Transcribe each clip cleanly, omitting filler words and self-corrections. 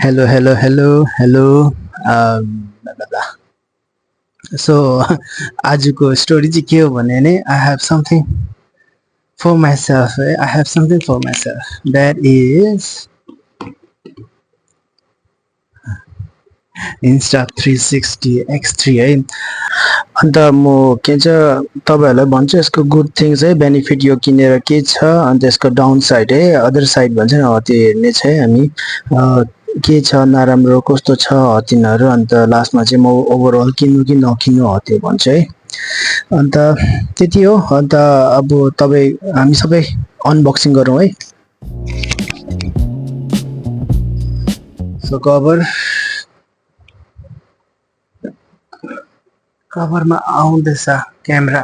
Hello, hello, hello, hello. Blah, blah, blah. So आजको story चाहिँ के हो भने नि I have something for myself. I have something for myself. That is Insta 360 X3 है. अन्त म के चाहिँ तपाईहरुलाई भन्छु यसको गुड थिंग्स है बेनिफिट यो किनेर के छ अन्त यसको डाउन साइड है अदर साइड भन्छ नि हो त्यो हेर्ने छ है हामी के छ नराम्रो कस्तो छ तिनीहरु अन्त लास्टमा चाहिँ म ओभरअल किन्नु कि नकिन्नु हो त्यो भन्छु है अन्त त्यति हो अन्त अब तपाई हामी सबै अनबक्सिङ गरौँ है सो कभरमा आउँदैछ camera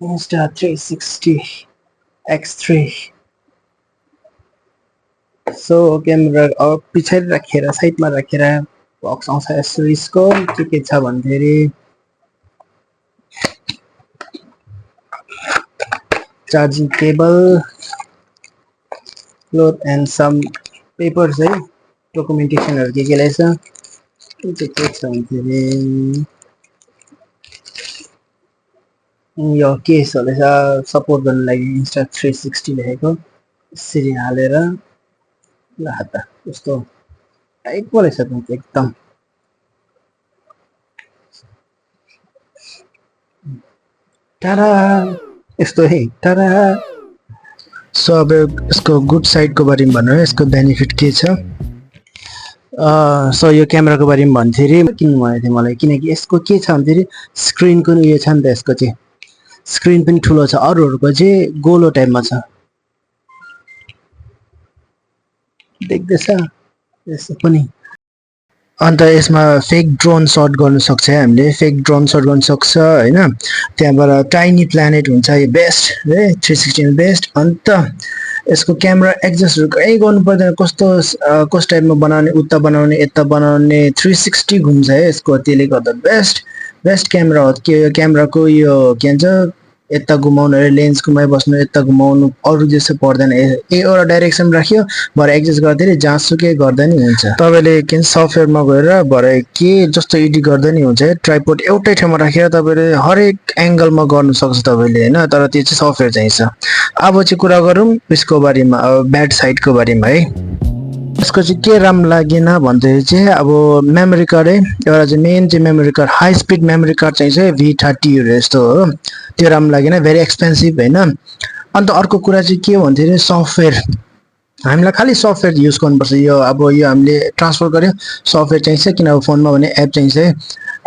Insta 360 X3 so camera अब पछाडि राखेर साइडमा राखेर बक्स आउँछ यसको के छ भन्दाखेरि charging cable cloth and some papers है डकुमेन्टेसनहरु के रहेछ के छ भन्दाखेरि यो केस रहेछ सपोर्ट गर्न लागि Insta 360 लेखेको यसरी हालेर ल हात यस्तो टाइट पो रहेछ त एकदम टाडा यस्तो है टाडा सो अब यसको गुड साइड को बारेमा भन्नु है यसको बेनिफिट के छ सो यो क्यामेराको बारेमा भन्थे किन्नु भनेको थियो मलाई किनकि यसको के छ भन्दाखेरि स्क्रिनको उयो छ नि त यसको चाहिँ स्क्रिन पनि ठुलो छ अरूहरुको चाहिँ गोलो टाइपमा छ देख्दैछ यसो पनि अन्त यसमा फेक ड्रोन शट गर्न सक्छ हामीले फेक ड्रोन शट गर्न सक्छ हैन त्यहाँबाट टाइनी प्लानेट हुन्छ यो बेस्ट है 360 बेस्ट अन्त यसको क्यामेरा एडजस्ट कहीं गर्नु पर्दैन कस्तो कस टाइपमा बनाउने उता बनाउने यता बनाउने 360 घुम्छ है यसको त्यसले गर्दा बेस्ट क्यामेरा हो के क्यामेराको यो के भन्छ यता घुमाउनु रे लेन्स घुमाइ बस्नु यता घुमाउनु अरु जस्तो पर्दैन एउटा डाइरेक्सन राख्यो भरे एडजस्ट गर्दै जहाँसुकै गर्दा नि हुन्छ तपाईले के सफ्टवेयरमा गएर भरे के जस्तो एडिट गर्दा नि हुन्छ ट्राइपोड एउटै ठाउँमा राखेर तपाईले हरेक एंगलमा गर्न सक्छ तपाईले हैन तर त्यो चाहिँ सफ्टवेयर चाहिन्छ अब चाहिँ कुरा गरौँ यसको बारेमा ब्याड साइडको बारेमा है यसको चाहिँ के राम्रो लागेन भन्दै चाहिँ अब मेमोरी कार्ड है एउटा चाहिँ मेन चाहिँ memory card high speed memory card चाहिँ V30 यस्तो हो त्यो राम्रो लागेन भेरी एक्सपेन्सिभ हैन अन्त अर्को कुरा चाहिँ के भन्थे सफ्टवेयर हामीलाई खाली सफ्टवेयर युज गर्नुपर्छ यो अब यो हामीले ट्रान्सफर गर्यो सफ्टवेयर चाहिन्छ किन फोनमा भने एप चाहिन्छ है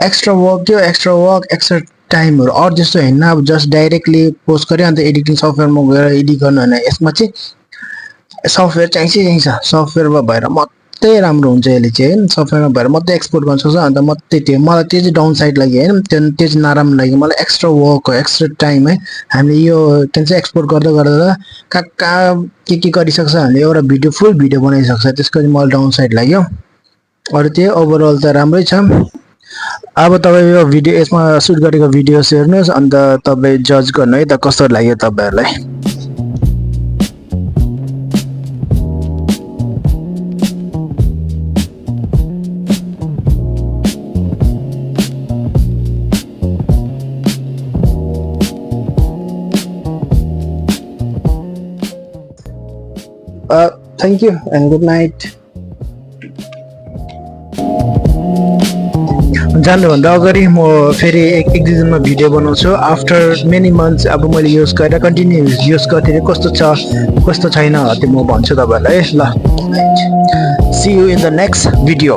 एक्स्ट्रा वर्क एक्स्ट्रा टाइमहरु अरु जस्तो हैन अब जस्ट डाइरेक्टली पोस्ट गर्यो अन्त एडिटिङ सफ्टवेयरमा गएर एडिट गर्नु हैन यसमा चाहिँ सफ्टवेयर चाहिन्छ सफ्टवेयरमा भएर मात्रै राम्रो हुन्छ यसले चाहिँ सफ्टवेयरमा भएर मात्रै एक्सपोर्ट गर्न सक्छ अन्त मात्रै त्यो मलाई त्यो चाहिँ डाउन साइड लाग्यो हैन त्यो चाहिँ नराम्रो लाग्यो मलाई एक्स्ट्रा वर्क हो एक्स्ट्रा टाइम है हामीले यो टेन चाहिँ एक्सपोर्ट गर्दा गर्दा कहाँ के गरिसक्छ हामीले एउटा भिडियो फुल भिडियो बनाइसक्छ त्यसको चाहिँ मलाई डाउन साइड लाग्यो अरु त्यो ओभरअल त राम्रै छ अब तपाई यो भिडियो यसमा सुट गरेको भिडियोस हेर्नुस् अन्त तपाई जज गर्नु है त कस्तो लाग्यो तपाईहरुलाई Thank you and good night. जानुभन्दा अगाडि म फेरि एक दुई दिनमा भिडियो बनाउँछु आफ्टर मेनी मन्थ्स अब मैले युज गरेर कन्टिन्यू युज गर्दै कस्तो छ कस्तो छैन त्यो म भन्छु तपाईहरुलाई ल see you in the next video